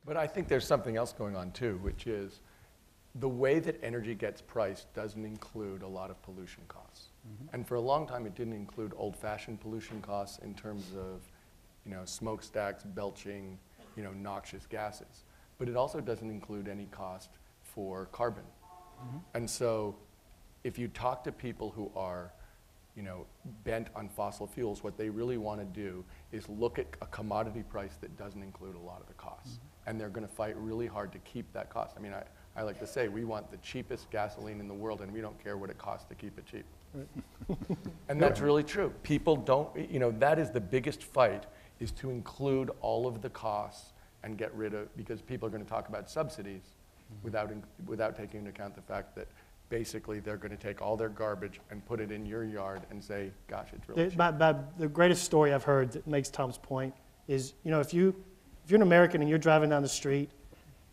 But I think there's something else going on too, which is the way that energy gets priced doesn't include a lot of pollution costs. And for a long time, it didn't include old-fashioned pollution costs in terms of, smokestacks, belching, noxious gases. But it also doesn't include any cost for carbon. And so if you talk to people who are, bent on fossil fuels, what they really want to do is look at a commodity price that doesn't include a lot of the costs. And they're going to fight really hard to keep that cost. I mean, I like to say we want the cheapest gasoline in the world, and we don't care what it costs to keep it cheap. And that's really true. People don't, that is the biggest fight, is to include all of the costs and get rid of, because people are going to talk about subsidies without taking into account the fact that basically they're going to take all their garbage and put it in your yard and say, gosh, it's really cheap. The greatest story I've heard that makes Tom's point is, if you're an American and you're driving down the street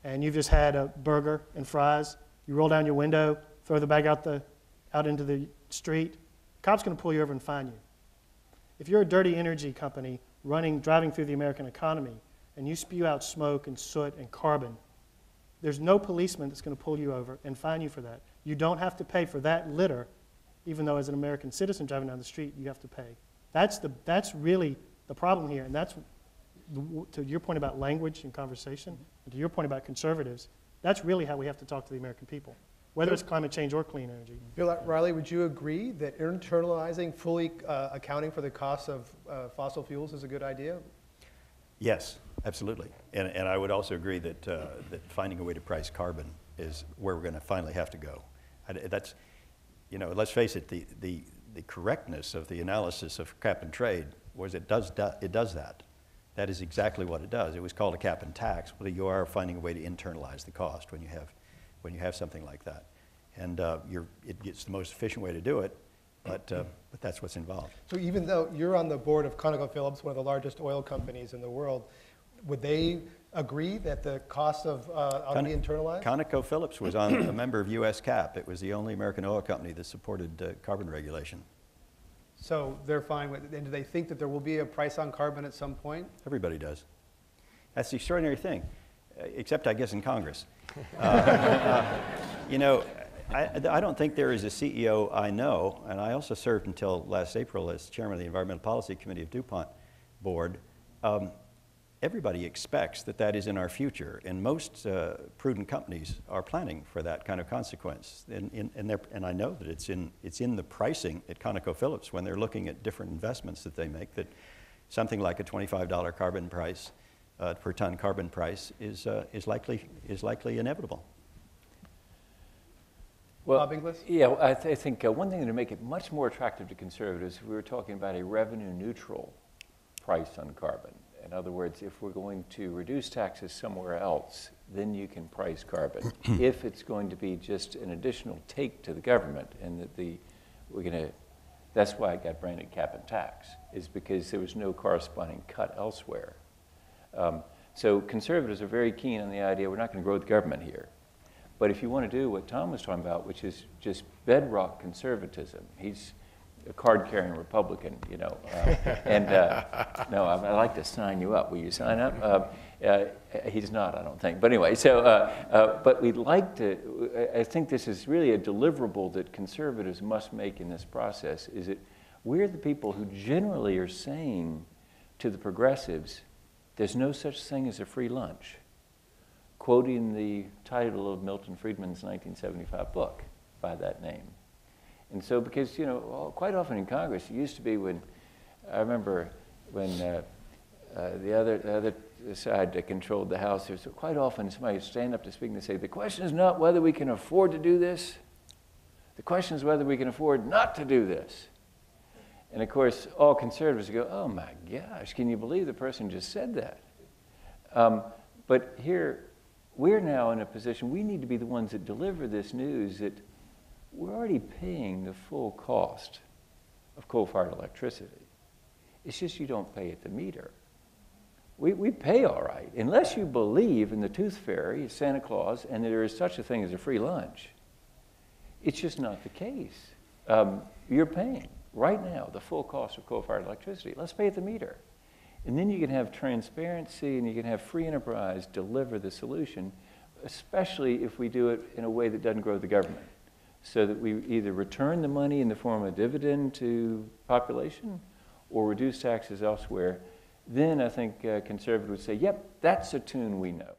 and you've just had a burger and fries, you roll down your window, throw the bag out into the street, the cop's going to pull you over and fine you. If you're a dirty energy company driving through the American economy and you spew out smoke and soot and carbon, there's no policeman that's going to pull you over and fine you for that. You don't have to pay for that litter, even though as an American citizen driving down the street, you have to pay. That's really the problem here, and that's, to your point about language and conversation, and to your point about conservatives, that's really how we have to talk to the American people, whether it's climate change or clean energy. Bill Riley, would you agree that internalizing, fully accounting for the costs of fossil fuels is a good idea? Yes, absolutely. And I would also agree that, that finding a way to price carbon is where we're going to finally have to go. That's, let's face it, the correctness of the analysis of cap and trade was it does that. That is exactly what it does. It was called a cap and tax, but you are finding a way to internalize the cost when you have something like that. And it gets the most efficient way to do it, but that's what's involved. So even though you're on the board of ConocoPhillips, one of the largest oil companies in the world, would they agree that the cost of ought to be internalized? ConocoPhillips was a member of US CAP. It was the only American oil company that supported carbon regulation. So they're fine with it. And do they think that there will be a price on carbon at some point? Everybody does. That's the extraordinary thing, except I guess in Congress. I don't think there is a CEO I know, and I also served until last April as chairman of the Environmental Policy Committee of DuPont Board. Everybody expects that is in our future, and most prudent companies are planning for that kind of consequence. And I know that it's in the pricing at ConocoPhillips when they're looking at different investments that they make, that something like a $25 carbon price per ton carbon price is likely inevitable. Well, Bob Inglis? Yeah, I think one thing to make it much more attractive to conservatives, we were talking about a revenue neutral price on carbon. In other words, if we're going to reduce taxes somewhere else, then you can price carbon. If it's going to be just an additional take to the government, and that that's why it got branded cap and tax, is because there was no corresponding cut elsewhere. So conservatives are very keen on the idea we're not going to grow the government here. But if you want to do what Tom was talking about, which is just bedrock conservatism, he's a card-carrying Republican, no, I'd like to sign you up. Will you sign up? He's not, I don't think. But anyway, but we'd like to, I think this is really a deliverable that conservatives must make in this process, is that we're the people who generally are saying to the progressives, there's no such thing as a free lunch, quoting the title of Milton Friedman's 1975 book by that name. And so, because, quite often in Congress, it used to be when, I remember when the other side that controlled the House, there's quite often somebody would stand up to speak and they say, the question is not whether we can afford to do this, the question is whether we can afford not to do this. And of course, all conservatives go, oh my gosh, can you believe the person just said that? But here, we're now in a position, we need to be the ones that deliver this news that we're already paying the full cost of coal-fired electricity. It's just you don't pay at the meter. We pay all right, unless you believe in the tooth fairy, Santa Claus, and that there is such a thing as a free lunch. It's just not the case. You're paying right now the full cost of coal-fired electricity. Let's pay at the meter. And then you can have transparency and you can have free enterprise deliver the solution, especially if we do it in a way that doesn't grow the government. So that we either return the money in the form of dividend to population or reduce taxes elsewhere. Then I think conservatives would say, yep, that's a tune we know.